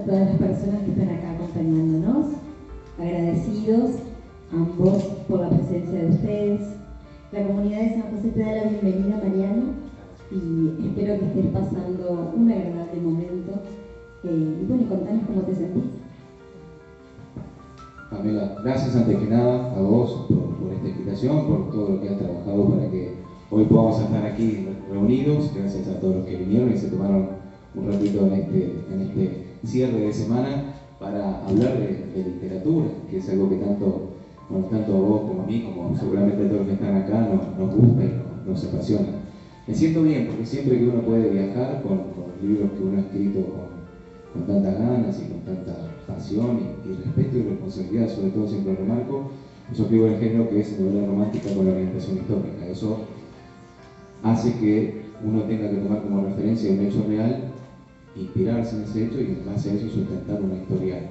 todas las personas que están acá acompañándonos, agradecidos ambos por la presencia de ustedes. La comunidad de San José te da la bienvenida, Mariano, y espero que estés pasando un agradable momento. Y bueno, contanos cómo te sentís. Pamela, gracias antes que nada a vos por esta invitación, por todo lo que has trabajado para que hoy podamos estar aquí reunidos. Gracias a todos los que vinieron y se tomaron un ratito en este cierre de semana para hablar de literatura, que es algo que tanto a vos como a mí, como seguramente a todos los que están acá, nos gusta y nos apasiona. Me siento bien porque siempre que uno puede viajar con libros que uno ha escrito con tantas ganas y con tanta pasión y respeto y responsabilidad, sobre todo siempre remarco, yo escribo el género que es novela romántica con la orientación histórica. Eso hace que uno tenga que tomar como referencia un hecho real, inspirarse en ese hecho y en base a eso sustentar una historia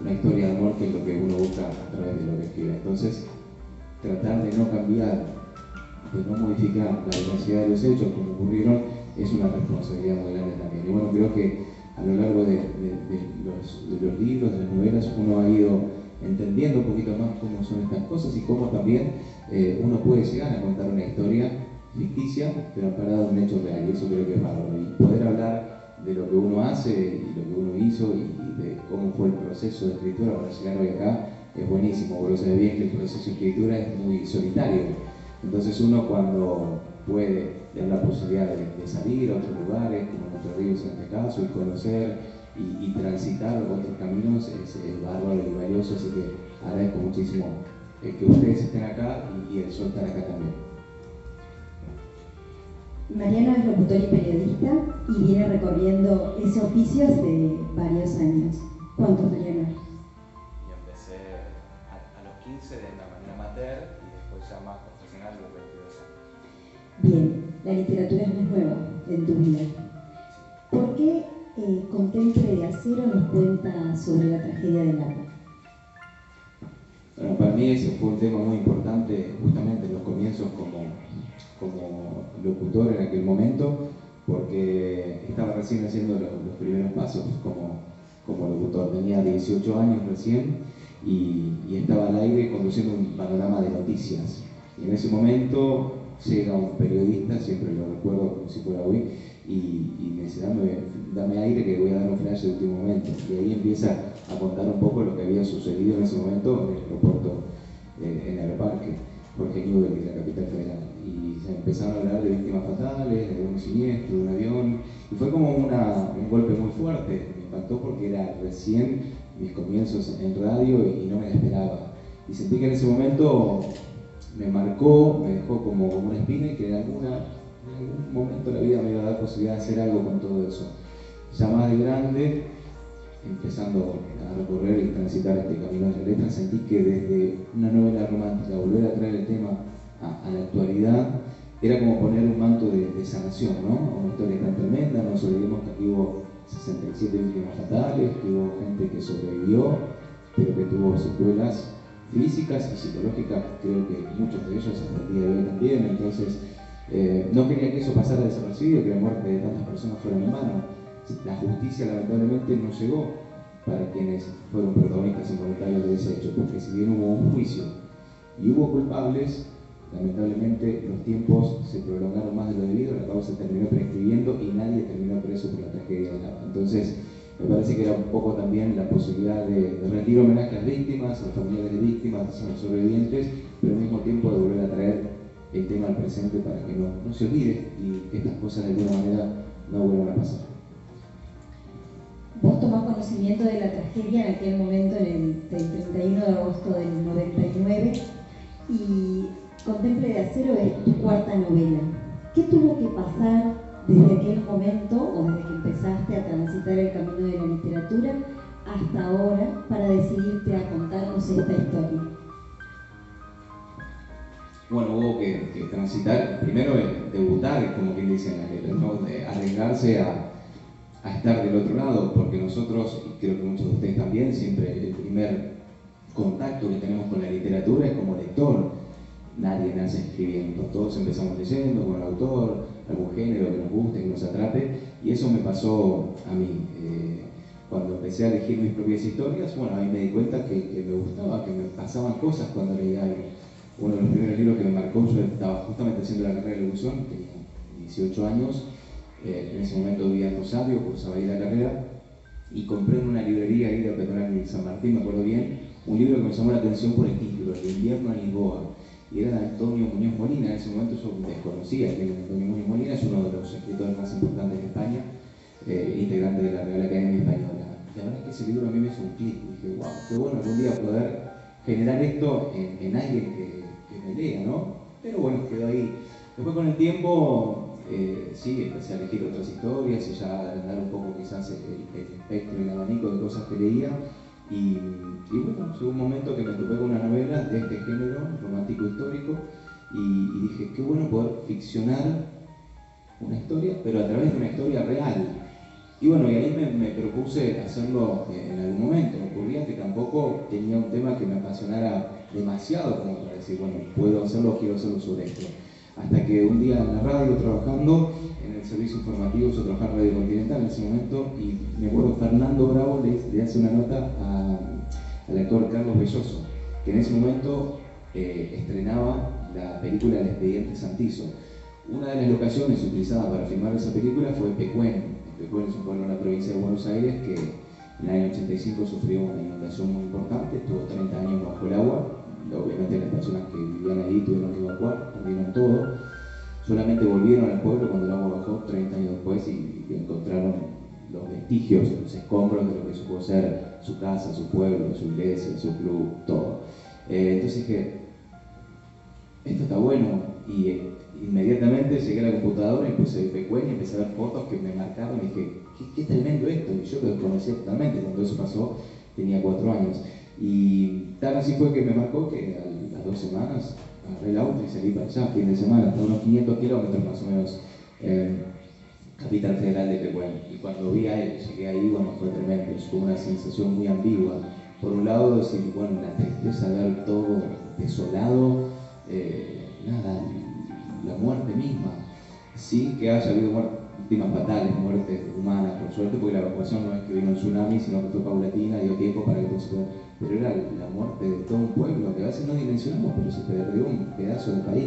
de amor, que es lo que uno busca a través de lo que escribe. Entonces, tratar de no cambiar, de no modificar la veracidad de los hechos como ocurrieron, es una responsabilidad muy grande también. Y bueno, creo que a lo largo de los libros, de las novelas, uno ha ido entendiendo un poquito más cómo son estas cosas y cómo también uno puede llegar a contar una historia ficticia, pero amparada en un hecho real, y eso creo que es bárbaro. Y poder hablar de lo que uno hace y lo que uno hizo y de cómo fue el proceso de escritura para llegar hoy acá es buenísimo, porque sabe bien que el proceso de escritura es muy solitario. Entonces uno, cuando puede tener la posibilidad de salir a otros lugares, como Entre Ríos en este caso, y conocer y transitar otros caminos, es bárbaro y valioso, así que agradezco muchísimo que ustedes estén acá y el yo estar acá también. Mariano es locutor y periodista y viene recorriendo ese oficio hace varios años. ¿Cuántos, Mariano? Y empecé a los 15 de una manera amateur y después ya más profesional a los 22 años. Bien, la literatura es más nueva en tu vida. ¿Por qué Contemple de Acero nos cuenta sobre la tragedia de Lapa? Bueno, para mí ese fue un tema muy importante justamente en los comienzos como locutor en aquel momento, porque estaba recién haciendo los primeros pasos como locutor. Tenía 18 años recién y estaba al aire conduciendo un panorama de noticias. Y en ese momento llega un periodista, siempre lo recuerdo como si fuera hoy, y me dice, dame aire que voy a dar un flash de último momento. Y ahí empieza a contar un poco lo que había sucedido en ese momento en el aeropuerto, en el Aeroparque Jorge Newbery, de la capital federal. Y se empezaron a hablar de víctimas fatales, de un siniestro, de un avión, y fue como un golpe muy fuerte. Me impactó porque era recién mis comienzos en radio y no me la esperaba. Y sentí que en ese momento me marcó, me dejó como una espina, y que en algún momento de la vida me iba a dar posibilidad de hacer algo con todo eso. Ya más de grande, empezando a recorrer y transitar este camino de la letra, sentí que desde una novela romántica volver a traer el tema a la actualidad era como poner un manto de sanación, ¿no? Una historia tan tremenda. No nos olvidemos que aquí hubo 67 víctimas fatales, que hubo gente que sobrevivió, pero que tuvo secuelas físicas y psicológicas, creo que muchos de ellos hasta el día de hoy también. Entonces, no quería que eso pasara desapercibido, que la muerte de tantas personas fuera en vano. La justicia lamentablemente no llegó para quienes fueron protagonistas involuntarios de ese hecho, porque si bien hubo un juicio y hubo culpables, lamentablemente los tiempos se prolongaron más de lo debido, la causa terminó prescribiendo y nadie terminó preso por la tragedia de Lapa. Entonces, me parece que era un poco también la posibilidad de rendir homenaje a las víctimas, a los familiares de víctimas, a los sobrevivientes, pero al mismo tiempo de volver a traer el tema al presente para que no se olvide y que estas cosas de alguna manera no vuelvan a pasar. Vos tomás conocimiento de la tragedia en aquel momento, el 31 de agosto del 99, y Contemple de Acero es tu cuarta novela. ¿Qué tuvo que pasar desde aquel momento, o desde que empezaste a transitar el camino de la literatura, hasta ahora, para decidirte a contarnos esta historia? Bueno, hubo que transitar, primero debutar, como quien dice en la letra, ¿no? De arriesgarse a estar del otro lado, porque nosotros, y creo que muchos de ustedes también, siempre el primer contacto que tenemos con la literatura es como lector. Nadie nace escribiendo, todos empezamos leyendo con el autor, algún género que nos guste, que nos atrape, y eso me pasó a mí. cuando empecé a elegir mis propias historias, bueno, ahí me di cuenta que me gustaba, que me pasaban cosas cuando leía algo. Uno de los primeros libros que me marcó, yo estaba justamente haciendo la carrera de locución, tenía 18 años, en ese momento vivía en Rosario, cursaba ahí la carrera, y compré en una librería ahí de Peatonal en San Martín, me acuerdo bien, un libro que me llamó la atención por el título, El invierno en Lisboa, y era de Antonio Muñoz Molina. En ese momento yo desconocía que Antonio Muñoz Molina es uno de los escritores más importantes de España, integrante de la Real Academia Española. La verdad es que ese libro a mí me hizo un clic, dije, wow, qué bueno algún día poder generar esto en alguien que me lea, ¿no? Pero bueno, quedó ahí. Después con el tiempo, sí, empecé a elegir otras historias y ya agrandar un poco quizás el espectro y el abanico de cosas que leía. Y bueno, llegó un momento que me topé con una novela de este género, romántico histórico, y dije, qué bueno poder ficcionar una historia, pero a través de una historia real. Y bueno, y ahí me propuse hacerlo en algún momento. Me ocurría que tampoco tenía un tema que me apasionara demasiado como para decir, bueno, puedo hacerlo, quiero hacerlo sobre esto. Hasta que un día en la radio, trabajando en el servicio informativo, yo trabajaba en Radio Continental en ese momento, y me acuerdo Fernando Bravo le hace una nota al actor Carlos Belloso, que en ese momento estrenaba la película El Expediente Santizo. Una de las locaciones utilizadas para filmar esa película fue Pecuén. Pecuén es un pueblo en la provincia de Buenos Aires que en el año 85 sufrió una inundación muy importante, estuvo 30 años bajo el agua. Obviamente las personas que vivían ahí tuvieron que evacuar, perdieron todo. Solamente volvieron al pueblo cuando el agua bajó 30 años después y encontraron los vestigios, los escombros de lo que supo ser su casa, su pueblo, su iglesia, su club, todo. Entonces dije, esto está bueno, y inmediatamente llegué a la computadora y puse Pecuén y empecé a ver fotos que me marcaron y dije, qué tremendo esto, y yo lo desconocía totalmente. Cuando eso pasó tenía 4 años, y tan así fue que me marcó que a las 2 semanas agarré el auto y salí para allá, fin de semana, hasta unos 500 kilómetros más o menos, capital federal de Pecuén. Y cuando vi a él, llegué ahí, bueno, fue tremendo, fue una sensación muy ambigua. Por un lado, decir, bueno, la tristeza de ver todo desolado, nada, la muerte misma, sí que haya habido víctimas fatales, muertes humanas, por suerte, porque la evacuación no es que vino un tsunami, sino que fue paulatina, dio tiempo para que todo se pueda. Pero era la muerte de todo un pueblo, que a veces no dimensionamos, pero se perdió un pedazo del país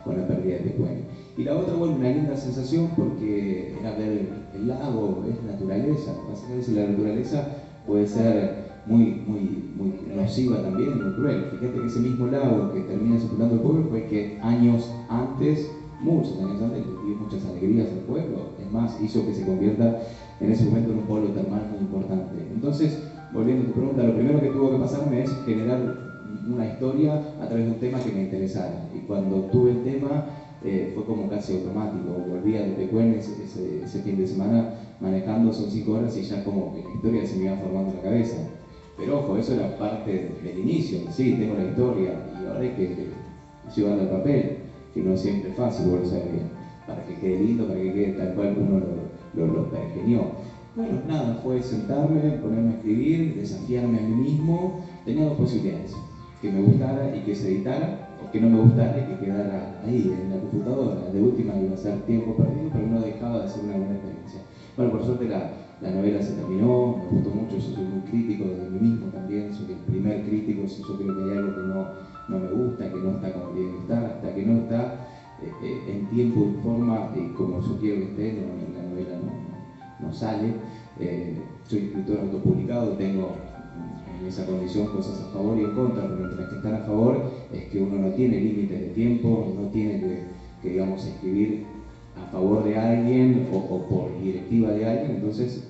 con la pérdida de Pecuén. Y la otra, bueno, una linda sensación porque era ver el lago, es naturaleza. Básicamente la naturaleza puede ser muy nociva también, muy cruel. Fíjate que ese mismo lago que termina sepultando el pueblo fue que años antes, muchos años antes, le dio muchas alegrías al pueblo. Es más, hizo que se convierta en ese momento en un pueblo termal muy importante. Entonces, volviendo a tu pregunta, lo primero que tuvo que pasarme es generar una historia a través de un tema que me interesara. Y cuando tuve el tema, fue como casi automático. Volvía de Pecuén ese fin de semana manejando, son 5 horas, y ya como que la historia se me iba formando en la cabeza. Pero ojo, eso era parte del inicio. Sí, tengo la historia y ahora hay que llevarla al papel, que no siempre es fácil, vos lo sabés bien, para que quede lindo, para que quede tal cual uno lo pergenió. Bueno, nada, fue sentarme, ponerme a escribir, desafiarme a mí mismo. Tenía 2 posibilidades: que me gustara y que se editara, o que no me gustara y que quedara ahí en la computadora. De última iba a ser tiempo perdido, pero no dejaba de ser una buena experiencia. Bueno, por suerte la novela se terminó, me gustó mucho. Yo soy muy crítico de mí mismo también, soy el primer crítico. Si yo creo que hay algo que no me gusta, que no está como tiene que estar, hasta que no está en tiempo y forma como yo quiero que esté, la novela no sale. Soy escritor autopublicado, tengo en esa condición cosas a favor y en contra, pero entre las que están a favor es que uno no tiene límites de tiempo, no tiene que digamos, escribir a favor de alguien o por directiva de alguien. Entonces,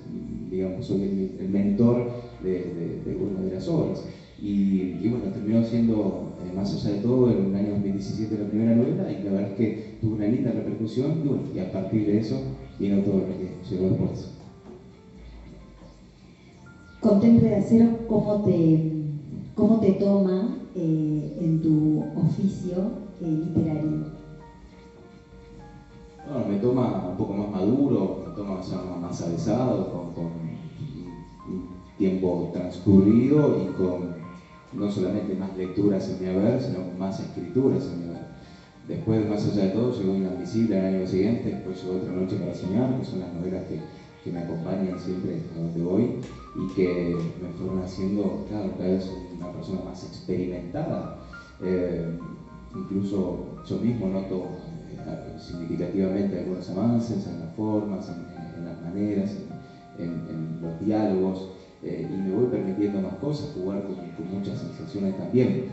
digamos, soy el mentor de las obras. Y bueno, terminó siendo, más allá de todo, en el año 2017 la primera novela, y la verdad es que tuvo una linda repercusión, y bueno, y a partir de eso vino todo lo que llegó después. Contemple de Acero, ¿cómo te toma en tu oficio literario? Bueno, me toma un poco más maduro, me toma más avesado, con un tiempo transcurrido y con no solamente más lecturas en mi haber, sino más escrituras en mi haber. Después, más allá de todo, llegó Inadmisible al año siguiente, después llegó Otra Noche para Soñar, que son las novelas que que me acompañan siempre a donde voy y que me fueron haciendo, claro, cada vez una persona más experimentada. Incluso yo mismo noto significativamente algunos avances en las formas, en las maneras, en los diálogos, y me voy permitiendo más cosas, jugar con muchas sensaciones también.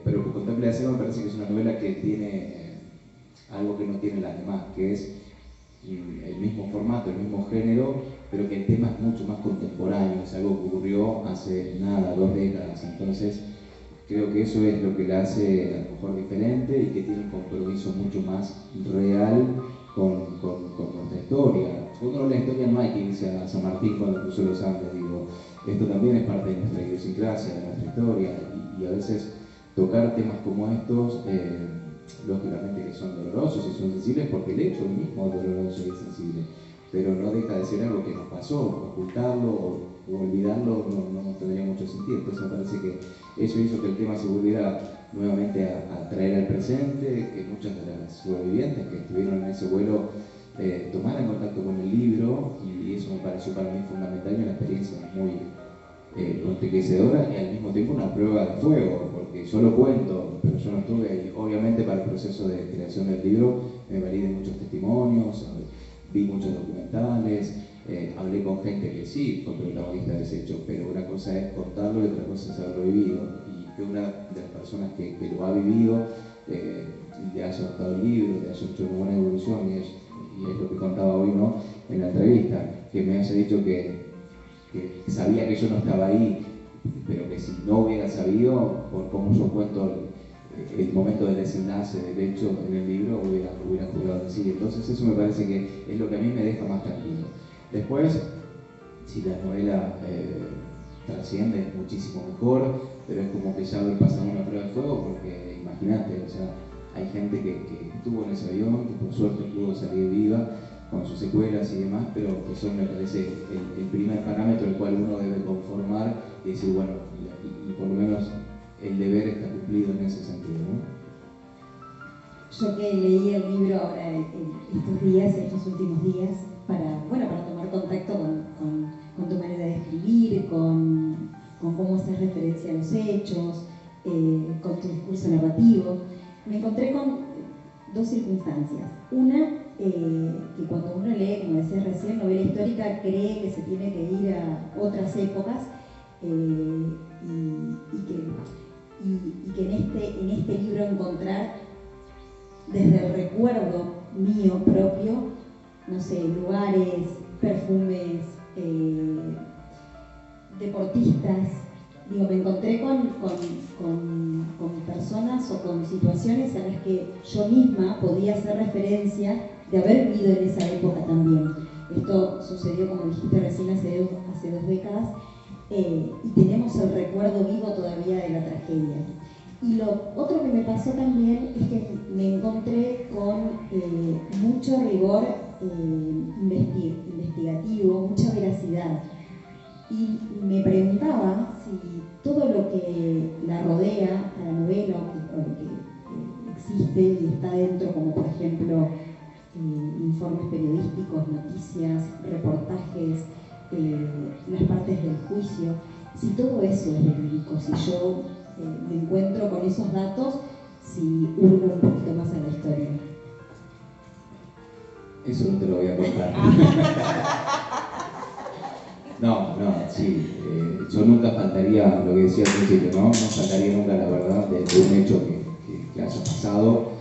Pero Contemple de Acero me parece que es una novela que tiene algo que no tienen las demás, que es el mismo formato, el mismo género, pero que el tema es mucho más contemporáneo, es algo que ocurrió hace nada, 2 décadas. Entonces creo que eso es lo que la hace a lo mejor diferente y que tiene un compromiso mucho más real con nuestra historia. Cuando uno lee la historia no hay que irse a San Martín cuando cruzó los Andes, digo, esto también es parte de nuestra idiosincrasia, de nuestra historia, y a veces tocar temas como estos, lógicamente que son dolorosos y son sensibles porque el hecho mismo es doloroso y es sensible, pero no deja de ser algo que nos pasó. Ocultarlo o olvidarlo no tendría mucho sentido. Entonces me parece que eso hizo que el tema se volviera nuevamente a traer al presente, que muchas de las sobrevivientes que estuvieron en ese vuelo tomaran contacto con el libro, y eso me pareció para mí fundamental y una experiencia muy enriquecedora y al mismo tiempo una prueba de fuego, porque yo lo cuento, pero yo no estuve ahí. Obviamente para el proceso de creación del libro me valí de muchos testimonios, vi muchos documentales, hablé con gente que sí fue protagonista de ese hecho, pero una cosa es contarlo y otra cosa es haberlo vivido, y que una de las personas que lo ha vivido le haya gustado el libro, le haya hecho una buena evolución, y es lo que contaba hoy, ¿no?, en la entrevista, que me haya dicho que sabía que yo no estaba ahí, pero que si no hubiera sabido, por cómo yo cuento el momento del desenlace del hecho en el libro, hubiera jurado decir. Entonces eso me parece que es lo que a mí me deja más tranquilo. Después, si la novela trasciende, es muchísimo mejor, pero es como que ya voy pasando una prueba de fuego, porque imagínate, o sea, hay gente que estuvo en ese avión, que por suerte pudo salir viva, con sus secuelas y demás, pero eso me parece el primer parámetro al cual uno debe conformar y decir, bueno, y por lo menos el deber está cumplido en ese sentido, ¿no? Yo que leí el libro ahora estos días, estos últimos días, para tomar contacto con tu manera de escribir, con cómo haces referencia a los hechos, con tu discurso narrativo, me encontré con 2 circunstancias. Una, que cuando uno lee, como decía recién, novela histórica, cree que se tiene que ir a otras épocas, y que en este libro encontrar desde el recuerdo mío propio, no sé, lugares, perfumes, deportistas. Digo, me encontré con personas o con situaciones a las que yo misma podía hacer referencia de haber vivido en esa época también. Esto sucedió, como dijiste recién, hace 2 décadas, y tenemos el recuerdo vivo todavía de la tragedia. Y lo otro que me pasó también es que me encontré con mucho rigor investigativo, mucha veracidad. Y me preguntaba si todo lo que la rodea a la novela, o lo que existe y está dentro, como por ejemplo informes periodísticos, noticias, reportajes, las partes del juicio, si todo eso es verídico, si yo me encuentro con esos datos, si hurgo un poquito más en la historia. Eso no te lo voy a contar. No, sí, yo nunca faltaría, lo que decía al principio, no faltaría nunca la verdad de un hecho que haya pasado.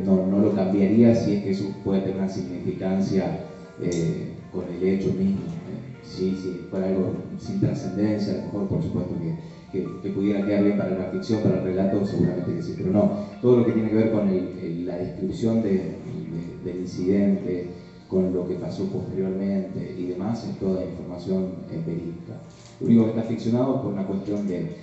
No lo cambiaría si es que eso puede tener una significancia con el hecho mismo. Si fuera algo sin trascendencia, a lo mejor por supuesto que pudiera quedar bien para la ficción, para el relato, seguramente que sí, pero no. Todo lo que tiene que ver con la descripción del incidente, con lo que pasó posteriormente y demás, es toda información verídica. Lo único que está ficcionado es por una cuestión de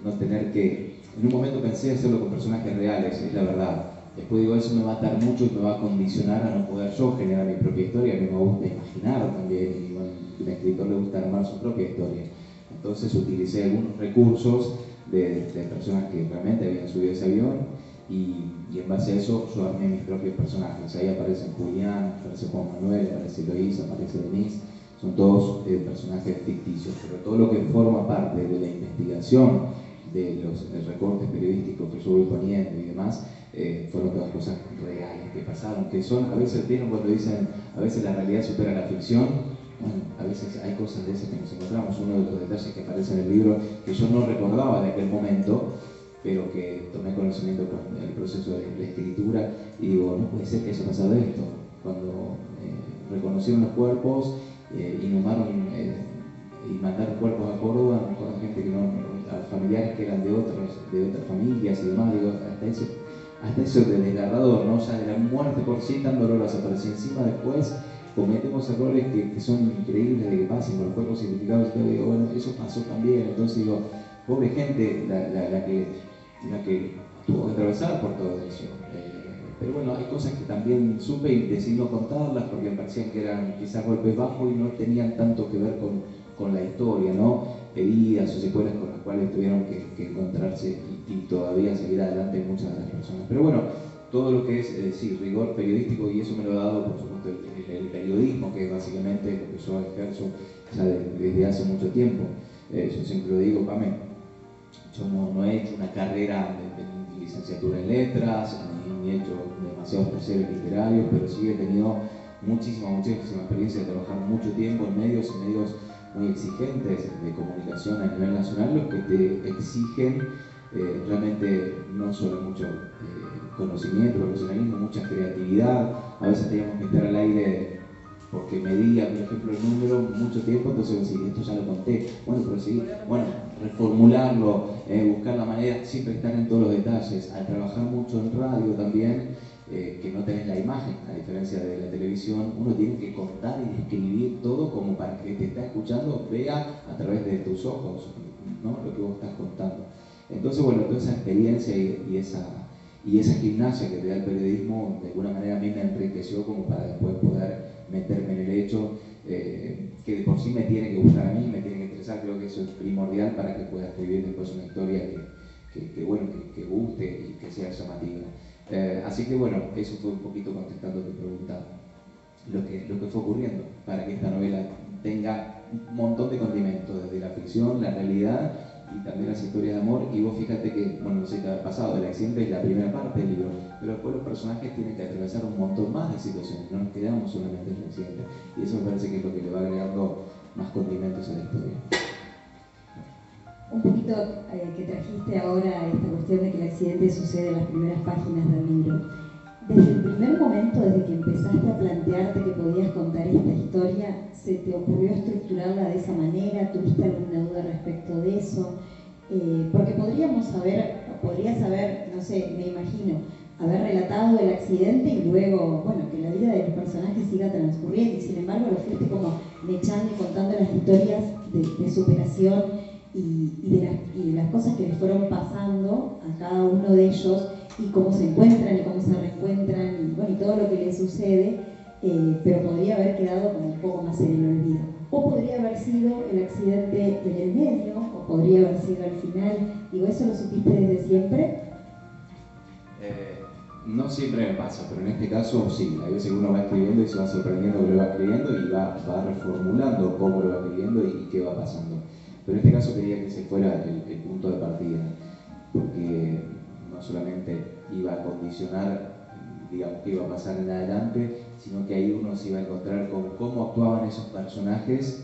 no tener que... En un momento pensé hacerlo con personajes reales, es la verdad. Después digo, eso me va a atar mucho y me va a condicionar a no poder yo generar mi propia historia. A mí me gusta imaginar también, y bueno, a un escritor le gusta armar su propia historia. Entonces utilicé algunos recursos de personas que realmente habían subido ese avión, y en base a eso yo armé mis propios personajes. Ahí aparecen Julián, aparece Juan Manuel, aparece Eloísa, aparece Denise, son todos personajes ficticios, pero todo lo que forma parte de la investigación, de los recortes periodísticos que yo voy poniendo y demás, fueron todas cosas reales que pasaron, que son, a veces vieron cuando dicen, a veces la realidad supera la ficción. Bueno, a veces hay cosas de esas que nos encontramos. Uno de los detalles que aparece en el libro, que yo no recordaba de aquel momento, pero que tomé conocimiento con el proceso de la escritura, y digo, no puede ser que haya pasado esto. Cuando reconocieron los cuerpos, inhumaron y mandaron cuerpos a Córdoba, con gente que no, a familiares que eran de otras familias y demás, digo, hasta eso de desgarrador, ¿no? Ya de la muerte por sí tan dolorosa, pero si encima después cometemos errores que son increíbles de que pasen con los cuerpos significados, y todo, digo, bueno, eso pasó también. Entonces digo, pobre gente la que tuvo que atravesar por todo eso. Pero bueno, hay cosas que también supe y decidí no contarlas porque me parecían que eran quizás golpes bajos y no tenían tanto que ver con la historia, ¿no? Heridas o secuelas con las cuales tuvieron que encontrarse y todavía seguir adelante muchas de las personas. Pero bueno, todo lo que es sí, rigor periodístico, y eso me lo ha dado, por supuesto, el periodismo, que es básicamente lo que yo ejerzo ya desde hace mucho tiempo. Yo siempre lo digo, Pame, yo no he hecho una carrera de licenciatura en letras, ni he hecho demasiados talleres literarios, pero sí he tenido muchísima experiencia de trabajar mucho tiempo en medios muy exigentes de comunicación a nivel nacional, los que te exigen realmente no solo mucho conocimiento, profesionalismo, mucha creatividad. A veces teníamos que estar al aire porque medía, por ejemplo, el número mucho tiempo, entonces decir, esto ya lo conté, bueno, pero sí, bueno, reformularlo, buscar la manera, siempre estar en todos los detalles. Al trabajar mucho en radio también, que no tenés la imagen, a diferencia de la televisión, uno tiene que contar y describir todo como para que te está escuchando vea a través de tus ojos, ¿no?, lo que vos estás contando. Entonces, bueno, toda esa experiencia y esa gimnasia que te da el periodismo, de alguna manera a mí me enriqueció como para después poder meterme en el hecho, que de por sí me tiene que gustar a mí, me tiene que interesar. Creo que eso es primordial para que pueda escribir después una historia que guste y que sea llamativa. Así que bueno, eso fue un poquito contestando tu pregunta, lo que fue ocurriendo para que esta novela tenga un montón de condimentos, desde la ficción, la realidad y también las historias de amor. Y vos fíjate que, bueno, no sé qué ha pasado, el accidente es la primera parte del libro, pero después los personajes tienen que atravesar un montón más de situaciones, no nos quedamos solamente en el accidente, y eso me parece que es lo que le va agregando más condimentos a la historia. Un poquito que trajiste ahora esta cuestión de que el accidente sucede en las primeras páginas del libro. Desde el primer momento, desde que empezaste a plantearte que podías contar esta historia, ¿se te ocurrió estructurarla de esa manera? ¿Tuviste alguna duda respecto de eso? Porque podrías haber, no sé, me imagino, haber relatado el accidente y luego, bueno, que la vida de los personajes siga transcurriendo, y sin embargo lo fuiste como mechando y contando las historias de superación y de las cosas que les fueron pasando a cada uno de ellos, y cómo se encuentran y cómo se reencuentran, y bueno, y todo lo que les sucede, pero podría haber quedado como un poco más en el olvido. O podría haber sido el accidente en el medio, o podría haber sido al final. Digo, ¿eso lo supiste desde siempre? No siempre me pasa, pero en este caso sí. Hay veces que uno va escribiendo y se va sorprendiendo que lo va escribiendo y va reformulando cómo lo va escribiendo y qué va pasando. Pero en este caso quería que ese fuera el punto de partida, porque no solamente iba a condicionar, digamos, qué iba a pasar en adelante, sino que ahí uno se iba a encontrar con cómo actuaban esos personajes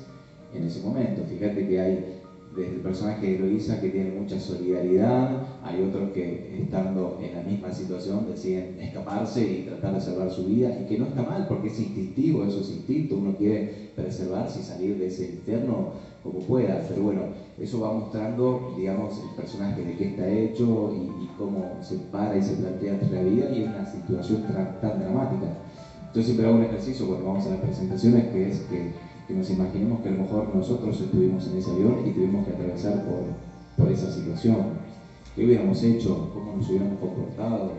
en ese momento. Fíjate que hay desde el personaje de Eloísa, que tiene mucha solidaridad, hay otros que, estando en la misma situación, deciden escaparse y tratar de salvar su vida, y que no está mal porque es instintivo, eso es instinto, uno quiere preservarse y salir de ese infierno como pueda. Pero bueno, eso va mostrando, digamos, el personaje de qué está hecho y cómo se para y se plantea ante la vida, y es una situación tan dramática. Yo siempre hago un ejercicio cuando vamos a las presentaciones, que es que nos imaginemos que a lo mejor nosotros estuvimos en ese avión y tuvimos que atravesar por esa situación. ¿Qué hubiéramos hecho? ¿Cómo nos hubiéramos comportado?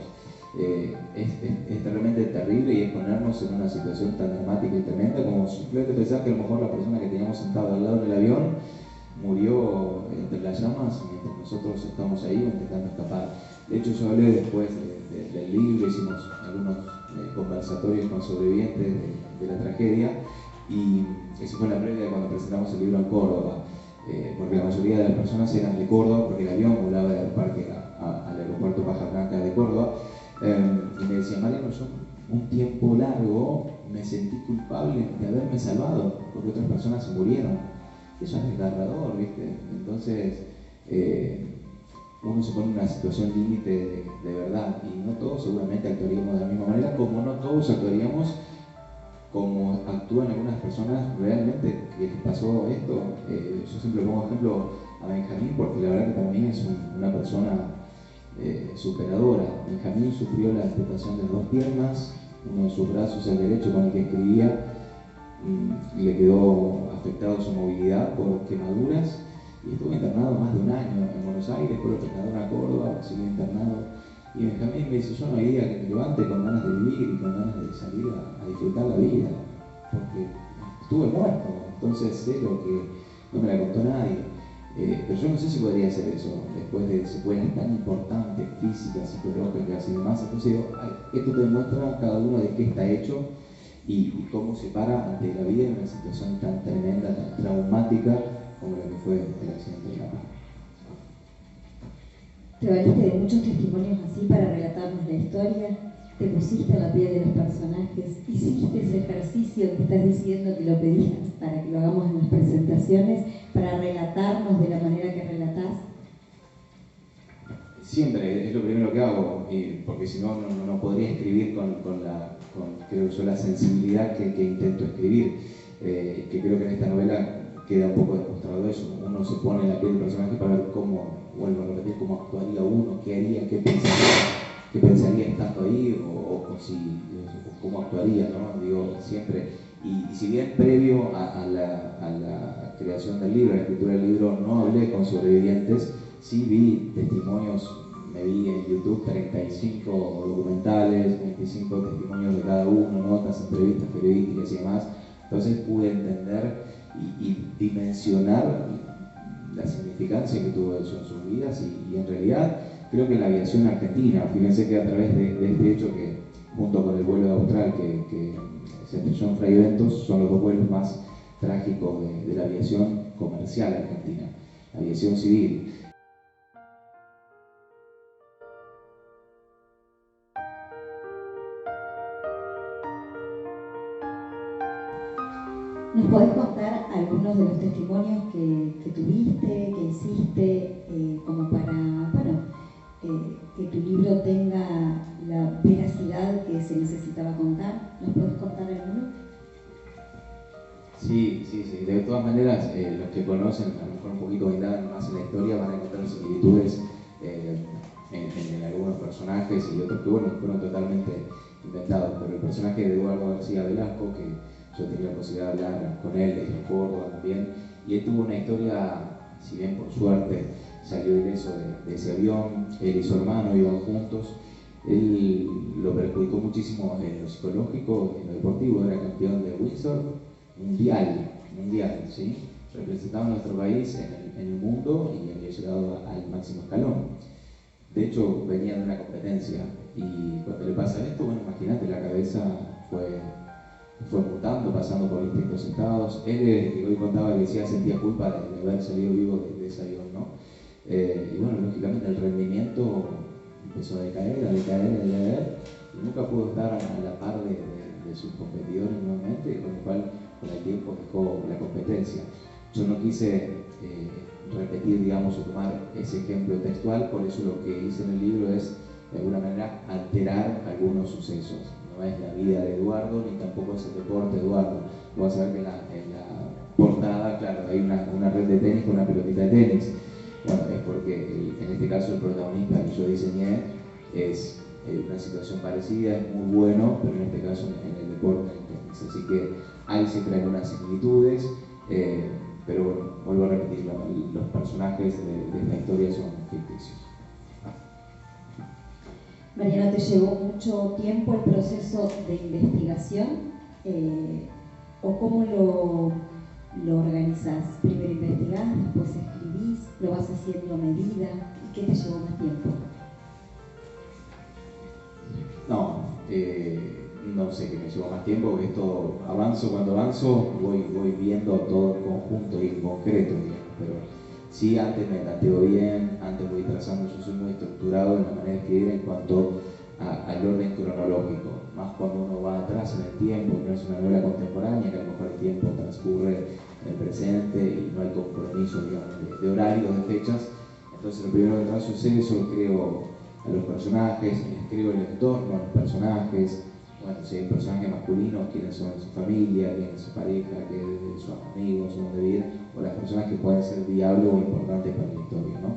Es realmente terrible, y es ponernos en una situación tan dramática y tremenda como simplemente pensar que a lo mejor la persona que teníamos sentada al lado del avión murió entre las llamas mientras nosotros estamos ahí intentando escapar. De hecho, yo hablé después del libro, hicimos algunos conversatorios con sobrevivientes de la tragedia, y eso fue la previa de cuando presentamos el libro en Córdoba, porque la mayoría de las personas eran de Córdoba, porque el avión volaba del parque al aeropuerto Paja Blanca de Córdoba, y me decía: Mariano, yo un tiempo largo me sentí culpable de haberme salvado, porque otras personas se murieron. Eso es desgarrador, ¿viste? Entonces, uno se pone en una situación límite de verdad, y no todos seguramente actuaríamos de la misma manera, como no todos actuaríamos como actúan algunas personas realmente que pasó esto. Yo siempre pongo ejemplo a Benjamín, porque la verdad que para mí es una persona superadora. Benjamín sufrió la amputación de las dos piernas, uno de sus brazos, el derecho con el que escribía, le quedó afectado su movilidad por quemaduras, y estuvo internado más de un año en Buenos Aires, después lo trasladaron a Córdoba, siguió internado. Y Benjamín me dice: yo no hay día que me levante con ganas de vivir y con ganas de salir a disfrutar la vida, porque estuve muerto. Entonces sé lo que no me la contó nadie. Pero yo no sé si podría hacer eso después de secuelas tan importantes, físicas, psicológicas y demás. Entonces digo, esto te demuestra cada uno de qué está hecho y cómo se para ante la vida en una situación tan tremenda, tan traumática como la que fue el accidente de La Paz. Te valiste de muchos testimonios así para relatarnos la historia, te pusiste en la piel de los personajes, hiciste ese ejercicio que estás diciendo que lo pediste para que lo hagamos en las presentaciones, para relatarnos de la manera que relatás. Siempre es lo primero que hago, porque si no, no podría escribir con creo yo, la sensibilidad que intento escribir, que creo que en esta novela queda un poco demostrado eso. Uno se pone en la piel del personaje para ver cómo, vuelvo a repetir, cómo actuaría uno, qué haría, qué pensaría estando ahí, o cómo actuaría, ¿no? Digo, siempre. Y si bien previo a la creación del libro, a la escritura del libro, no hablé con sobrevivientes, sí vi testimonios, me vi en YouTube 35 documentales, 25 testimonios de cada uno, notas, entrevistas periodísticas y demás. Entonces pude entender y dimensionar la significancia que tuvo eso en sus vidas, y en realidad creo que la aviación argentina, fíjense que a través de este hecho, que junto con el vuelo de Austral que se estrelló en Fray Bentos, son los dos vuelos más trágicos de la aviación comercial argentina, la aviación civil. ¿Nos podés contar algunos de los testimonios que tuviste, que hiciste, como para, bueno, que tu libro tenga la veracidad que se necesitaba contar? ¿Nos podés contar alguno? Sí. De todas maneras, los que conocen, a lo mejor un poquito indagan más en la historia, van a encontrar similitudes en algunos personajes y otros que, bueno, fueron totalmente inventados. Pero el personaje de Eduardo García Velasco, que yo tenía la posibilidad de hablar con él desde Córdoba también, y él tuvo una historia, si bien por suerte salió ileso de ese avión, él y su hermano iban juntos. Él lo perjudicó muchísimo en lo psicológico, en lo deportivo. Era campeón de windsurf mundial, ¿sí? Representaba a nuestro país en el mundo y había llegado al máximo escalón. De hecho, venía de una competencia, y cuando le pasa esto, bueno, imagínate, la cabeza fue mutando, pasando por distintos estados. Él, que hoy contaba, que decía, sentía culpa de haber salido vivo de ese avión, ¿no? Y bueno, lógicamente el rendimiento empezó a decaer, y nunca pudo estar a la par de sus competidores nuevamente, con lo cual con el tiempo dejó la competencia. Yo no quise repetir, digamos, o tomar ese ejemplo textual, por eso lo que hice en el libro es, de alguna manera, alterar algunos sucesos. No es la vida de Eduardo, ni tampoco es el deporte de Eduardo. Vas a ver que en la portada, claro, hay una red de tenis con una pelotita de tenis. Bueno, es porque en este caso el protagonista que yo diseñé es una situación parecida, es muy bueno, pero en este caso en el deporte, en el tenis. Así que hay siempre algunas similitudes, pero bueno, vuelvo a repetir, los personajes de esta historia son ficticios. Mariano, ¿te llevó mucho tiempo el proceso de investigación? ¿O cómo lo organizás? ¿Primero investigás, después escribís, lo vas haciendo a medida? ¿Y qué te llevó más tiempo? No, no sé qué me llevó más tiempo, porque esto cuando avanzo voy viendo todo en conjunto y en concreto, digamos, pero sí, antes me planteo bien, antes voy trazando, yo soy muy estructurado en la manera de escribir en cuanto al orden cronológico, más cuando uno va atrás en el tiempo, no es una novela contemporánea, que a lo mejor el tiempo transcurre en el presente y no hay compromiso, digamos, de horarios, de fechas. Entonces lo primero que trazo es eso, creo a los personajes, escribo el entorno a los personajes, bueno, si hay un personaje masculino, quiénes son su familia, quién es su pareja, quiénes son sus amigos, dónde viven, o las personas que pueden ser diálogo o importantes para la historia, ¿no?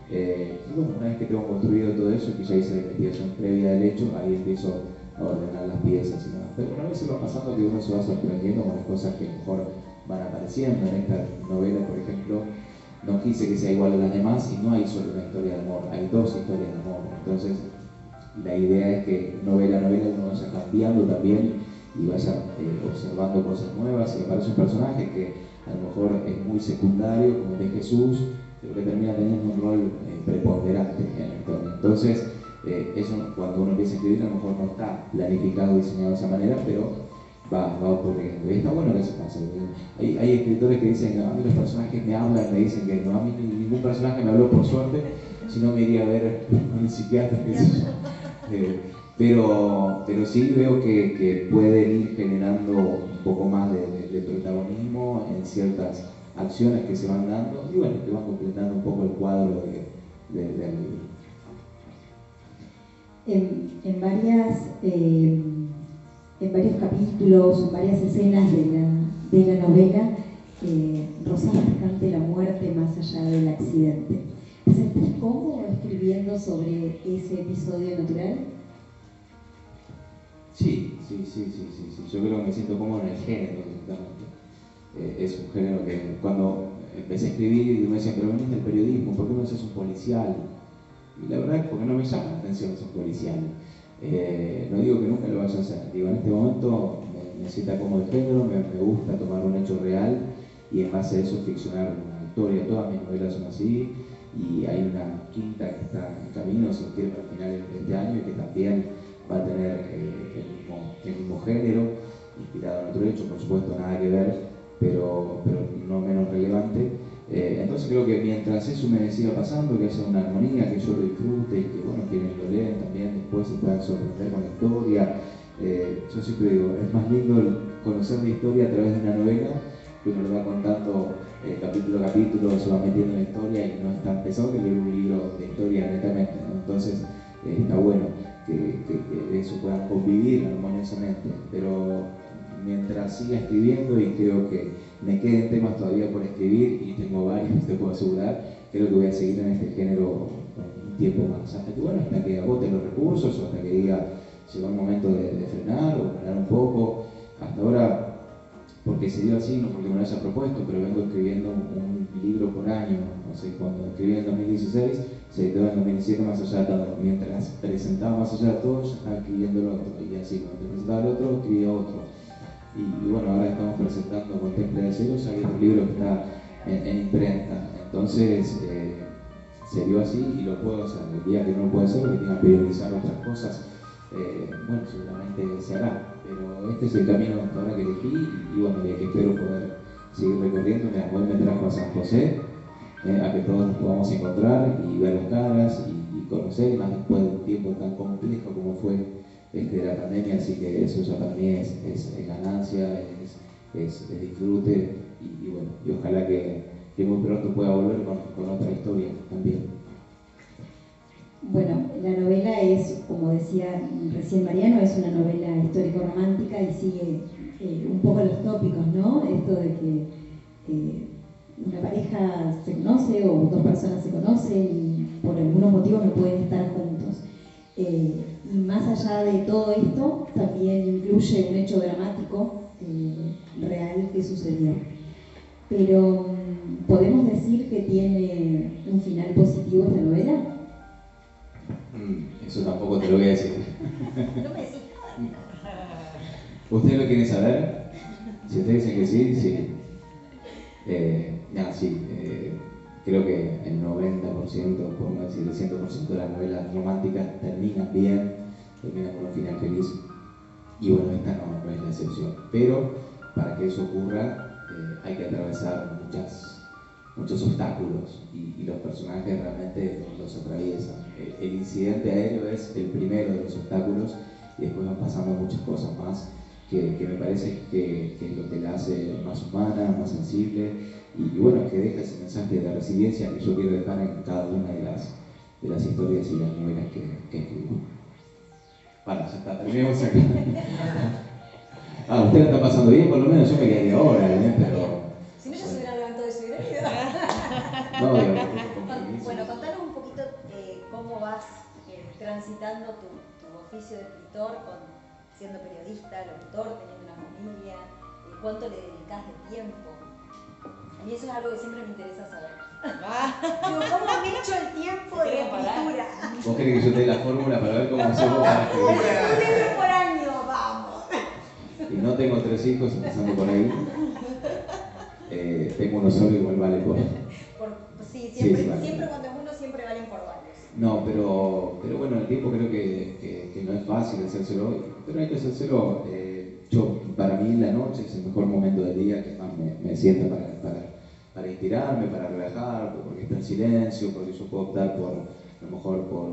Y bueno, una vez que tengo construido todo eso, que ya hice la investigación previa del hecho, ahí empiezo a ordenar las piezas y demás. Pero una vez se va pasando que uno se va sorprendiendo con las cosas que mejor van apareciendo. En esta novela, por ejemplo, no quise que sea igual a las demás y no hay solo una historia de amor, hay dos historias de amor. Entonces, la idea es que novela a novela uno vaya cambiando también y vaya observando cosas nuevas y aparece un personaje que a lo mejor es muy secundario, como el de Jesús, pero que termina teniendo un rol preponderante en la historia. Entonces, eso cuando uno empieza a escribir a lo mejor no está planificado, diseñado de esa manera, pero va ocurriendo. Y está bueno que eso pase. Hay escritores que dicen, a mí los personajes me hablan, me dicen que no, a mí ningún personaje me habló por suerte, si no me iría a ver un psiquiatra, qué sé yo. Pero sí veo que pueden ir generando un poco más de protagonismo en ciertas acciones que se van dando y bueno, que van completando un poco el cuadro del libro. En varios capítulos, en varias escenas de la novela, roza bastante la muerte más allá del accidente. ¿Te sentís cómodo escribiendo sobre ese episodio natural? Sí. Yo creo que me siento cómodo en el género directamente. Es un género que cuando empecé a escribir y me decían, pero veniste del periodismo, ¿por qué no haces un policial? Y la verdad es porque no me llama la atención esos policiales. No digo que nunca lo vaya a hacer, digo, en este momento me sienta cómodo el género, me gusta tomar un hecho real y en base a eso ficcionar una historia. Todas mis novelas son así y hay una quinta que está en camino, se inscribe para finales de este año y que también va a tener el mismo género, inspirado en otro hecho, por supuesto nada que ver, pero no menos relevante. Entonces creo que mientras eso me siga pasando, que haya una armonía, que yo lo disfrute y que bueno, quienes lo leen también después se puedan sorprender con la historia. Yo siempre digo, es más lindo conocer la historia a través de una novela, que uno lo va contando capítulo a capítulo, se va metiendo en la historia y no es tan pesado que leer un libro de historia netamente, ¿no? Entonces está bueno que eso puedan convivir armoniosamente, pero mientras siga escribiendo y creo que me queden temas todavía por escribir y tengo varios, te puedo asegurar, creo que voy a seguir en este género un tiempo más, hasta que bueno, hasta que agote los recursos o hasta que diga llegó el momento de frenar o parar un poco. Hasta ahora, porque se dio así, no porque me lo haya propuesto, pero vengo escribiendo un libro por año. No sé, cuando escribí en 2016, se editó en 2017 Más allá de todo. Mientras presentaba Más allá de todo, ya estaba escribiendo el otro. Y así, cuando presentaba el otro, escribía otro. Y bueno, ahora estamos presentando Contemple de Cero, ya que es un libro que está en imprenta. Entonces, se dio así y lo puedo hacer. El día que no lo puedo hacer, que tenga que priorizar otras cosas, bueno, seguramente se hará. Pero este es el camino hasta ahora que elegí y bueno, y que espero poder seguir recorriendo. Hoy me trajo a San José, a que todos nos podamos encontrar y ver las caras y conocer, y más después de un tiempo tan complejo como fue la pandemia, así que eso ya para mí es ganancia, es disfrute y bueno, y ojalá que muy pronto pueda volver con otra historia también. Bueno, la novela es, como decía recién Mariano, es una novela histórico-romántica y sigue un poco los tópicos, ¿no? Esto de que una pareja se conoce o dos personas se conocen y por algunos motivos no pueden estar juntos. Y más allá de todo esto, también incluye un hecho dramático real que sucedió. Pero, ¿podemos decir que tiene un final positivo esta novela? Eso tampoco te lo voy a decir. No me decís nada. ¿Ustedes lo quieren saber? Si ustedes dicen que sí, sí. Sí. Creo que el 90%, por no decir el 100% de las novelas románticas terminan bien. termina con un final feliz. Y bueno, esta no es la excepción. Pero para que eso ocurra hay que atravesar muchos obstáculos y los personajes realmente los atraviesan. El incidente aéreo es el primero de los obstáculos y después van pasando muchas cosas más que me parece que es lo que la hace más humana, más sensible y bueno, que deja ese mensaje de resiliencia que yo quiero dejar en cada una de las historias y las novelas que escribo. Bueno, ya está, terminemos acá. ¿Usted la está pasando bien? Por lo menos yo me quedaría ahora, pero... Si no, ya se hubiera levantado de su idea. No, bueno, contanos un poquito cómo vas transitando tu oficio de escritor, siendo periodista, locutor, teniendo una familia, cuánto le dedicas de tiempo. A mí eso es algo que siempre me interesa saber. Digo, ¿cómo han hecho el tiempo de escritura? ¿Vos querés que yo te dé la fórmula para ver cómo hacemos para escribir? Un libro por año, vamos. Y no tengo 3 hijos, empezando por ahí. Tengo uno solo, igual vale por... Sí, siempre, vale. Siempre cuando es uno, siempre valen por varios. No, pero bueno, el tiempo creo que no es fácil hacérselo, pero hay que hacérselo. Para mí la noche es el mejor momento del día que más me sienta para inspirarme, para relajar, porque está en silencio, porque yo puedo optar por, a lo mejor por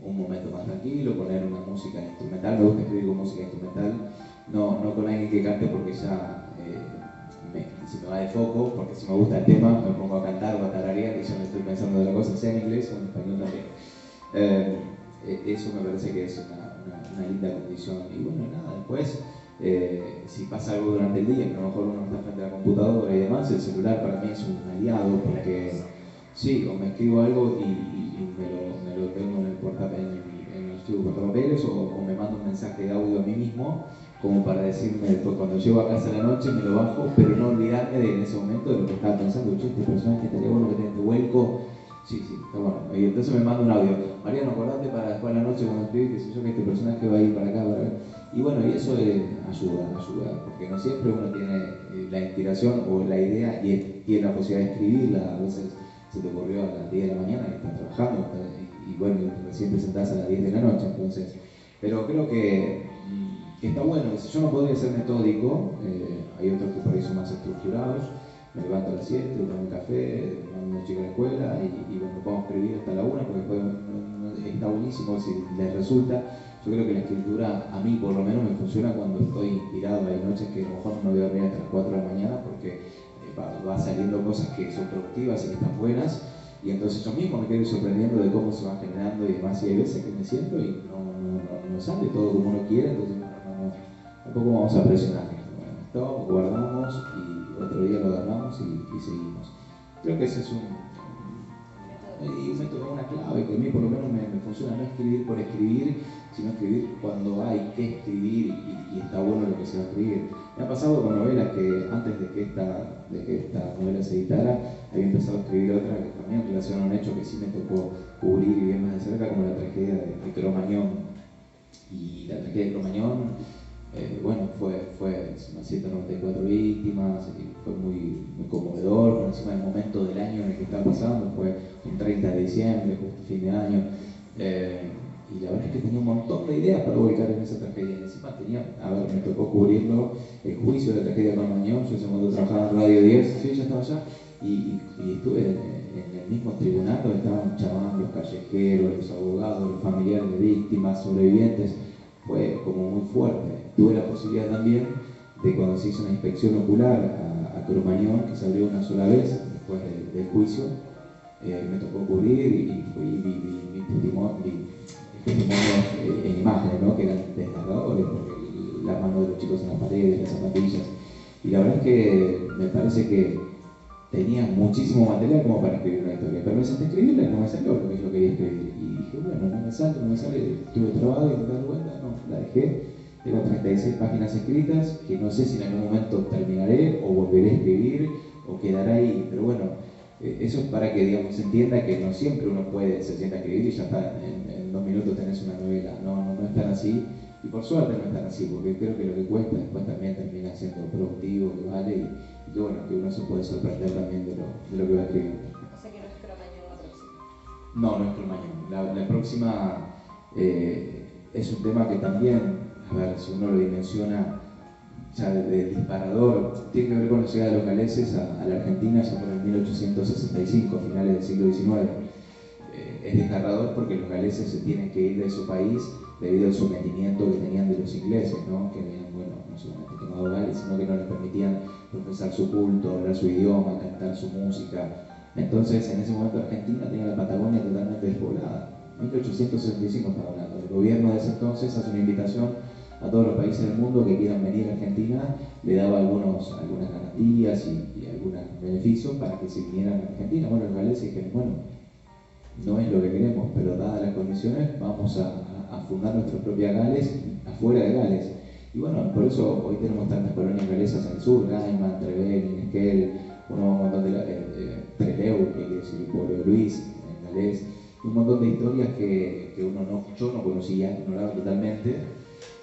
un momento más tranquilo, poner una música instrumental. Me gusta escribir con música instrumental, no con alguien que cante porque ya se me va de foco, porque si me gusta el tema me pongo a cantar o a tararear y ya me estoy pensando de la cosa, sea en inglés o en español también. Eso me parece que es una linda condición. Y bueno, nada, después si pasa algo durante el día, que a lo mejor uno está frente a la computadora y demás, el celular para mí es un aliado, porque sí, o me escribo algo y me lo tengo en el archivo portapapeles, o me mando un mensaje de audio a mí mismo, como para decirme después, cuando llego a casa a la noche me lo bajo, pero no olvidarme en ese momento de lo que estaba pensando. Che, este personaje estaría bueno que tenga este vuelco. Sí, está bueno. Y entonces me mando un audio. Mariano, acordate para después de la noche cuando escribís, que sé yo, que este personaje va a ir para acá, para acá. Y bueno, y eso ayuda, porque no siempre uno tiene la inspiración o la idea y tiene la posibilidad de escribirla. A veces se te ocurrió a las 10 de la mañana que estás trabajando y bueno, recién te sentás a las 10 de la noche, entonces. Pero creo que está bueno. Yo no podría ser metódico, hay otros que por ahí son más estructurados. Me levanto a las 7, tomo un café, mando a una chica a la escuela y bueno, puedo escribir hasta la 1 porque después está buenísimo si les resulta. Yo creo que la escritura a mí por lo menos me funciona cuando estoy inspirado. Hay noches que a lo mejor no me voy a dormir hasta las 4 de la mañana porque va saliendo cosas que son productivas y que están buenas, y entonces yo mismo me quedo sorprendiendo de cómo se van generando y demás, y hay veces que me siento y no sale todo como uno quiere, entonces tampoco vamos a presionar. Bueno, esto guardamos y otro día lo agarramos y seguimos. Creo que ese es un método, una clave que a mí por lo menos me funciona, no escribir por escribir, sino escribir cuando hay que escribir y está bueno lo que se va a escribir. Me ha pasado con novelas que antes de que esta novela se editara, había empezado a escribir otra que también relaciona un hecho que sí me tocó cubrir y bien más de cerca, como la tragedia de Cromañón. Y la tragedia de Cromañón, bueno, fue 194 víctimas, y fue muy conmovedor, por encima del momento del año en el que estaba pasando, fue un 30 de diciembre, justo fin de año. Y la verdad es que tenía un montón de ideas para ubicar en esa tragedia. Encima me tocó cubrirlo, el juicio de la tragedia de Cromañón. Yo en ese momento trabajaba en Radio 10, sí, ya estaba allá, y estuve en el mismo tribunal donde estaban charlando los callejeros, los abogados, los familiares de víctimas, sobrevivientes. Fue como muy fuerte. Tuve la posibilidad también de, cuando se hizo una inspección ocular a Cromañón, que se abrió una sola vez después del juicio, me tocó cubrir y vi testimonios en imágenes, ¿no? Que eran desgarradores, porque la mano de los chicos en las paredes, las zapatillas. Y la verdad es que me parece que tenía muchísimo material como para escribir una historia, pero me senté a escribirla y no me salió lo que yo quería escribir. Y dije, bueno, no me sale, estuve trabado y me di cuenta, no, la dejé. Tengo 36 páginas escritas, que no sé si en algún momento terminaré o volveré a escribir o quedará ahí, pero bueno, eso es para que, digamos, se entienda que no siempre uno se sienta a escribir y ya está, en 2 minutos tenés una novela. No es tan así, y por suerte no es tan así, porque creo que lo que cuesta después también termina siendo productivo, que vale, y que bueno, que uno se puede sorprender también de lo que va escribiendo. O sea que no es Cromañón la próxima. No es Cromañón. La próxima, es un tema que también, a ver, si uno lo dimensiona ya de disparador, tiene que ver con la llegada de los galeses a la Argentina ya por el 1865, finales del siglo XIX. Es desgarrador porque los galeses se tienen que ir de su país debido al sometimiento que tenían de los ingleses, ¿no? Que habían, bueno, no solamente tomado Gales, sino que no les permitían profesar su culto, hablar su idioma, cantar su música. Entonces, en ese momento Argentina tenía la Patagonia totalmente despoblada. 1865 estaba hablando. El gobierno de ese entonces hace una invitación a todos los países del mundo que quieran venir a Argentina, le daba algunas garantías y algunos beneficios para que se vinieran a Argentina. Bueno, los galeses dijeron, bueno, no es lo que queremos, pero dadas las condiciones vamos a fundar nuestra propia Gales afuera de Gales. Y bueno, por eso hoy tenemos tantas colonias galesas en el sur, Gaiman, Trevelin, Esquel, un montón de Trelew, que es el pueblo de Luis, en galés, un montón de historias que yo no conocía, ignoraba totalmente.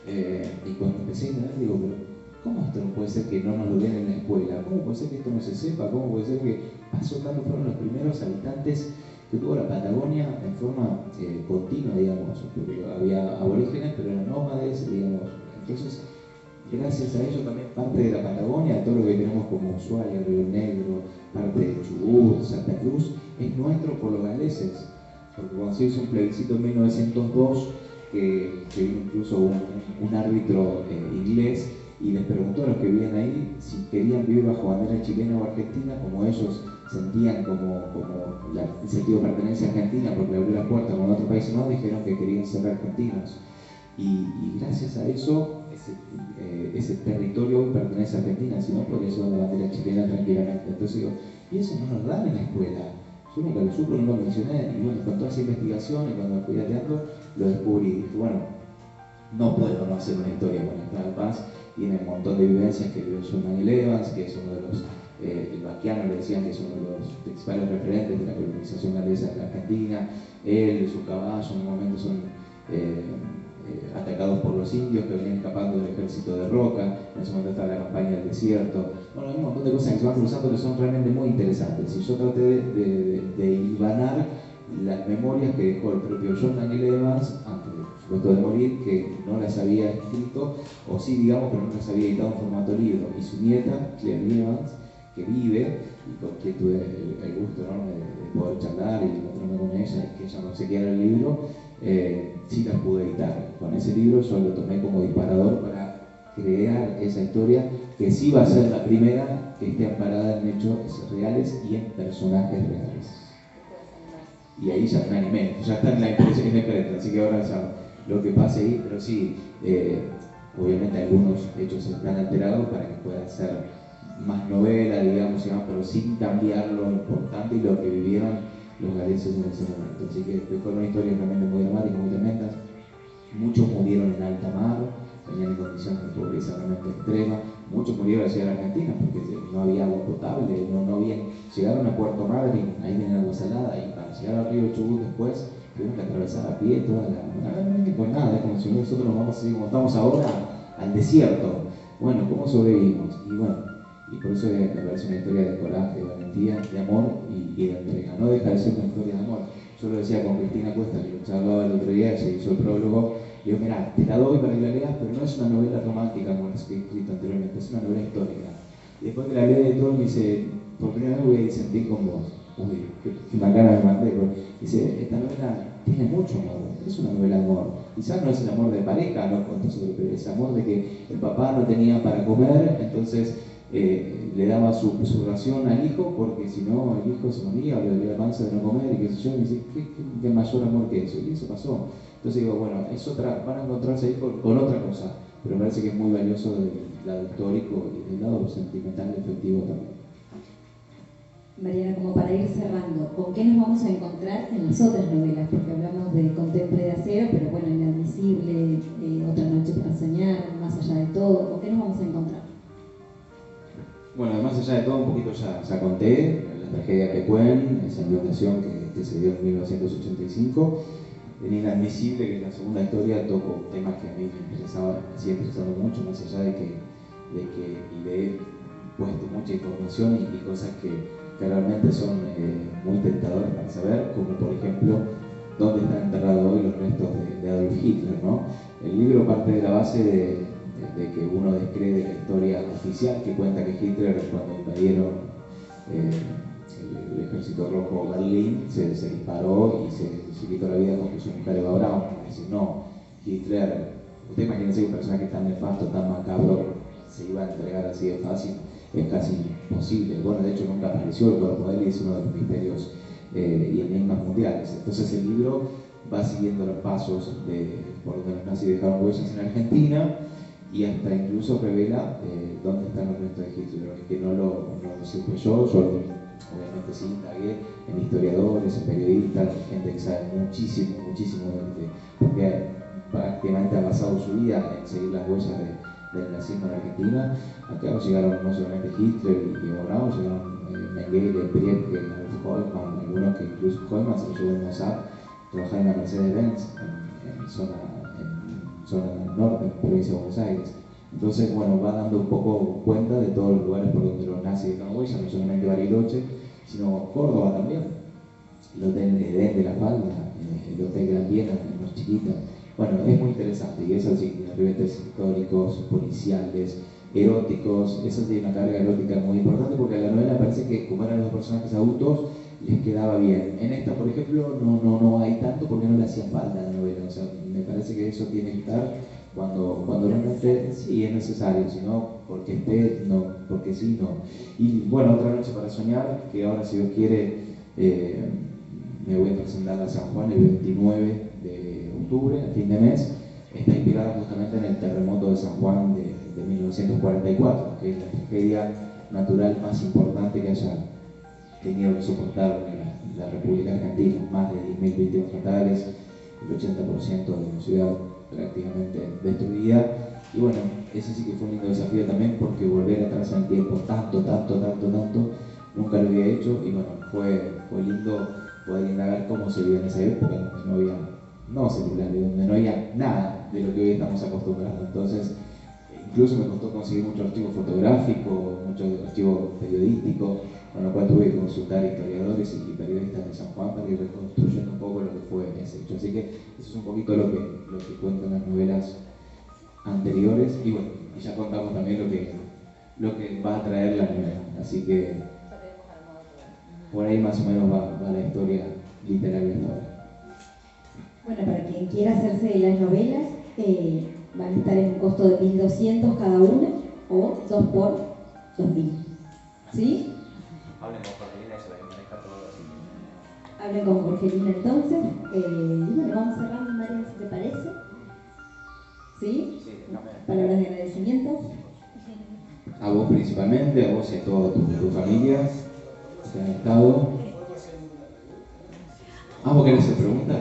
Y cuando empecé a ignorar, digo, pero ¿cómo esto no puede ser que no nos lo den en la escuela? ¿Cómo puede ser que esto no se sepa? ¿Cómo puede ser que pasó tanto? Fueron los primeros habitantes que tuvo la Patagonia en forma continua, digamos, porque había aborígenes, pero eran nómades, digamos. Entonces, gracias a ello también parte de la Patagonia, todo lo que tenemos como Ushuaia, Río Negro, parte de Chubut, Santa Cruz, es nuestro por los galeses. Porque cuando se hizo un plebiscito en 1902, que vino incluso un árbitro inglés y les preguntó a los que vivían ahí si querían vivir bajo bandera chilena o argentina, como ellos sentían como el sentido de pertenencia a Argentina, porque le abrió las puertas con otros países más, dijeron que querían ser argentinos. Y gracias a eso, ese territorio hoy pertenece a Argentina, si no podría ser una bandera chilena tranquilamente. Entonces digo, y eso no nos dan en la escuela. Yo nunca lo supe, no lo mencioné, y bueno, con toda esa investigación y cuando fui al teatro, lo descubrí. Y dije, bueno, no puedo no hacer una historia con Esteban Paz. Tiene un montón de vivencias que vivió John Daniel Evans, que es uno de los, el Baquiano le decían que es uno de los principales referentes de la colonización galesa de la Argentina. Él, su caballo, en un momento son atacados por los indios que venían escapando del ejército de Roca. En ese momento está la campaña del desierto. Bueno, hay un montón de cosas que se van cruzando que son realmente muy interesantes. Y yo traté de hilvanar las memorias que dejó el propio John Daniel Evans antes, por supuesto, de morir, que no las había escrito, o sí, digamos, pero no las había editado en formato libro. Y su nieta, Claire Evans, que vive, y con quien tuve el gusto enorme de poder charlar y encontrarme con ella, y que ella no se quiera el libro, sí las pude editar. Con ese libro yo lo tomé como disparador para crear esa historia que sí va a ser la primera que esté amparada en hechos reales y en personajes reales. Y ahí ya me animé, ya está en la impresión imprenta, así que ahora ya lo que pase ahí, pero sí, obviamente algunos hechos están alterados para que pueda ser más novela, digamos, pero sin cambiar lo importante y lo que vivieron los galeses en ese momento. Así que fueron historias realmente muy dramáticas, muy tremendas. Muchos murieron en alta mar, venían en condiciones de pobreza realmente extrema. Muchos murieron al llegar a Argentina porque no había agua potable, llegaron a Puerto Madryn, ahí tenían agua salada, y para llegar al río Chubut después tuvieron que atravesar a pie toda la... Pues nada, es como si nosotros nos vamos así como estamos ahora al desierto. Bueno, ¿cómo sobrevivimos? Y bueno, y por eso me parece una historia de coraje, de valentía, de amor y de entrega. No deja de ser una historia de amor. Yo lo decía con Cristina Cuesta, que lo charlaba el otro día, se hizo el prólogo. Le digo, mira, te la doy para que la leas, pero no es una novela romántica como las que he escrito anteriormente, es una novela histórica. Y después que la leí de todo, me dice, por primera vez voy a sentir con vos. Uy, qué macana me mandé. Dice, esta novela tiene mucho amor, es una novela de amor. Quizás no es el amor de pareja, no con nosotros, pero es amor de que el papá no tenía para comer, entonces le daba su ración al hijo, porque si no el hijo se moría o le dolía la panza de no comer y qué sé yo, y dice, ¿qué mayor amor que eso? Y eso pasó. Entonces digo, bueno, van a encontrarse ahí con otra cosa, pero me parece que es muy valioso del lado histórico y del lado sentimental y efectivo también. Mariana, como para ir cerrando, ¿con qué nos vamos a encontrar en las otras novelas? Porque hablamos de Contemple de Acero, pero bueno, Inadmisible, Otra Noche para Soñar, Más Allá de Todo, ¿con qué nos vamos a encontrar? Bueno, Más Allá de Todo, un poquito ya conté, la tragedia de Pecuén, esa inundación que se dio en 1985. En Inadmisible, que es la segunda historia, toco temas que a mí me sigue interesando mucho, más allá de que le he puesto mucha información y cosas que realmente son muy tentadoras para saber, como por ejemplo dónde están enterrados hoy los restos de Adolf Hitler, ¿no? El libro parte de la base de que uno descree la historia oficial que cuenta que Hitler, cuando invadieron el ejército rojo Berlín, se disparó y se quitó la vida porque su mujer Eva Braun. Es decir, no, Hitler, usted imagínese que un personaje tan nefasto, tan macabro, se iba a entregar así de fácil, es casi imposible. Bueno, de hecho nunca apareció el cuerpo de él y es uno de los misterios y enigmas mundiales. Entonces el libro va siguiendo los pasos por donde los nazis dejaron huellas en Argentina y hasta incluso revela dónde están los restos de Hitler, que no lo supe yo obviamente sí indagué en historiadores, en periodistas, gente que sabe muchísimo, porque prácticamente ha basado su vida en seguir las huellas del nazismo en Argentina. Acá llegaron no solamente Hitler y Eva Braun, llegaron Mengele, Priebke, Adolf Hoffmann, algunos que incluso Hoffmann se lo llevó en Mossad, trabajar en la Mercedes-Benz, en zona norte, en provincia de Buenos Aires. Entonces, bueno, va dando un poco cuenta de todos los lugares por donde los nazis dejaron huellas, no solamente Bariloche, sino Córdoba también, el Hotel Edén de La Falda, el Hotel Gran Viena en Los Chiquitas. Bueno, es muy interesante y eso sí, ribetes históricos, policiales, eróticos, eso tiene una carga erótica muy importante porque a la novela parece que como eran los personajes adultos, les quedaba bien. En esta, por ejemplo, no hay tanto porque no le hacía falta a la novela, o sea, me parece que eso tiene que estar cuando realmente sí es necesario, sino porque esté, no, porque sí, no. Y bueno, Otra noche para soñar, que ahora si Dios quiere me voy a presentar a San Juan el 29 de octubre, a fin de mes, está inspirada justamente en el terremoto de San Juan de 1944, que es la tragedia natural más importante que haya tenido que soportar la República Argentina, más de 10.000 víctimas fatales, el 80% de la ciudad prácticamente destruida. Y bueno, ese sí que fue un lindo desafío también porque volver atrás en el tiempo tanto, nunca lo había hecho y bueno, fue lindo poder indagar cómo se vivió en esa época donde no había celulares, donde no había nada de lo que hoy estamos acostumbrados. Entonces, incluso me costó conseguir mucho archivo fotográfico, mucho archivo periodístico, con lo cual tuve que consultar historiadores y periodistas de San Juan para ir reconstruyendo un poco lo que fue ese hecho. Así que eso es un poquito lo que cuentan las novelas anteriores y bueno, y ya contamos también lo que va a traer la novela. Así que por ahí más o menos va la historia literaria hasta ahora. Bueno, para quien quiera hacerse de las novelas, van a estar en un costo de 1.200 cada una o 2 por 2.000. ¿Sí? Hablen con Jorgelina, ella la maneja todo así. Hablen con Jorgelina entonces. Y bueno, vamos cerrando, María, si te parece. ¿Sí? Sí, déjame. Palabras de agradecimiento. A vos principalmente, a vos y a todas tus familias que han estado. ¿Vos querés hacer preguntas?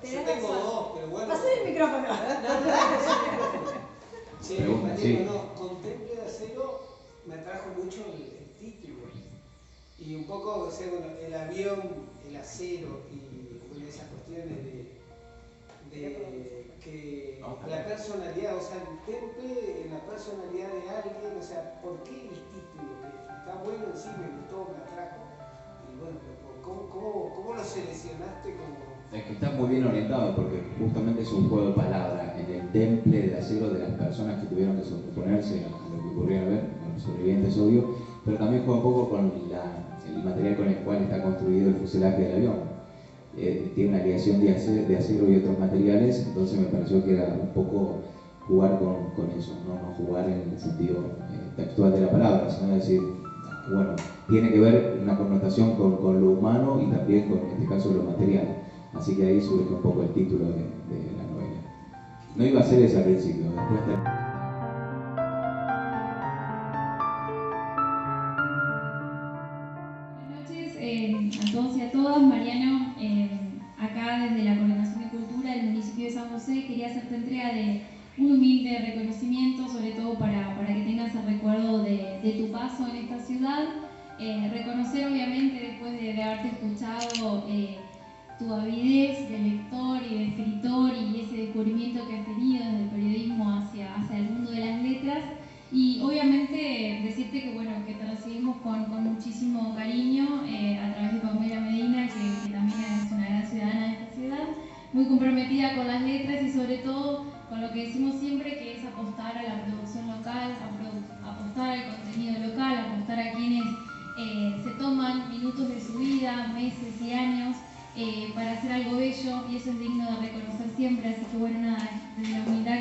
Tenés razón. Pasar el micrófono. Sí, Pregunta, sí. Contemple de acero me atrajo mucho el título. Y un poco, o sea, bueno, el avión, el acero y bueno, esas cuestiones de que la personalidad, o sea, el temple en la personalidad de alguien, o sea, ¿por qué el título? Que está bueno en sí, me gustó, me atrajo. Y bueno, ¿cómo lo seleccionaste como? Es que está muy bien orientado porque justamente es un juego de palabras en el temple del acero de las personas que tuvieron que sobreponerse a lo que ocurrió a ver, a los sobrevivientes obvio, pero también juega un poco con el material con el cual está construido el fuselaje del avión. Tiene una aleación de acero y otros materiales, entonces me pareció que era un poco jugar con eso, no jugar en el sentido textual de la palabra, sino decir, bueno, tiene que ver una connotación con lo humano y también con, en este caso, lo material. Así que ahí surge un poco el título de la novela. No iba a ser ese al principio, después a todos y a todas. Mariano, acá desde la Coordinación de Cultura del municipio de San José quería hacerte entrega de un humilde reconocimiento, sobre todo para que tengas el recuerdo de tu paso en esta ciudad. Reconocer obviamente después de haberte escuchado tu avidez de lector y de escritor y ese descubrimiento que has tenido desde el periodismo hacia el mundo de las letras. Y obviamente decirte que, bueno, que te recibimos con muchísimo cariño a través de Pamela Medina. con lo que decimos siempre, que es apostar a la producción local, apostar al contenido local, apostar a quienes se toman minutos de su vida, meses y años para hacer algo bello, y eso es digno de reconocer siempre. Así que bueno, nada, desde la humildad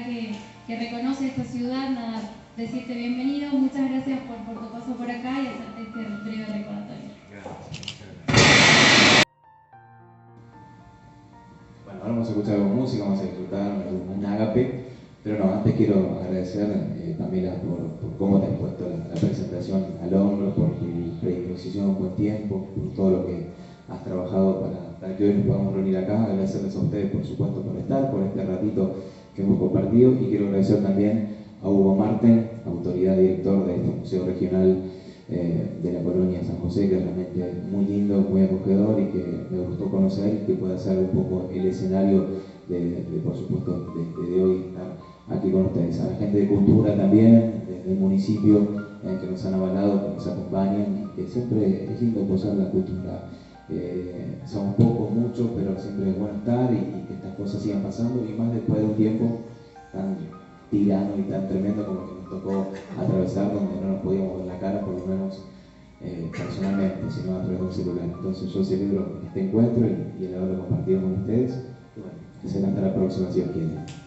que reconoce esta ciudad, nada, decirte bienvenido, muchas gracias por tu paso por acá y hacerte este breve recordatorio. Bueno, ahora vamos a escuchar algo de música, vamos a disfrutar un ágape, pero no, antes quiero agradecer Pamela por cómo te has puesto la presentación al hombro, por tu predisposición, buen tiempo, por todo lo que has trabajado para que hoy nos podamos reunir acá. Agradecerles a ustedes, por supuesto, por estar, por este ratito que hemos compartido, y quiero agradecer también a Hugo Marten, autoridad director de este Museo Regional de la Colonia San José, que es realmente muy lindo, muy acogedor y que me gustó conocer, y que pueda ser un poco el escenario por supuesto, de hoy estar aquí con ustedes. A la gente de cultura también, del municipio, que nos han avalado, que nos acompañan, y que siempre es lindo apoyar la cultura. Somos pocos, muchos, pero siempre es bueno estar y que estas cosas sigan pasando, y más después de un tiempo tan tirano y tan tremendo como que nos tocó atravesar, donde no nos podíamos ver la cara, por lo menos personalmente, sino a través de un celular. Entonces yo celebro este encuentro y el haberlo compartido con ustedes. Y bueno, que será hasta la próxima, si Dios quiere. Gracias.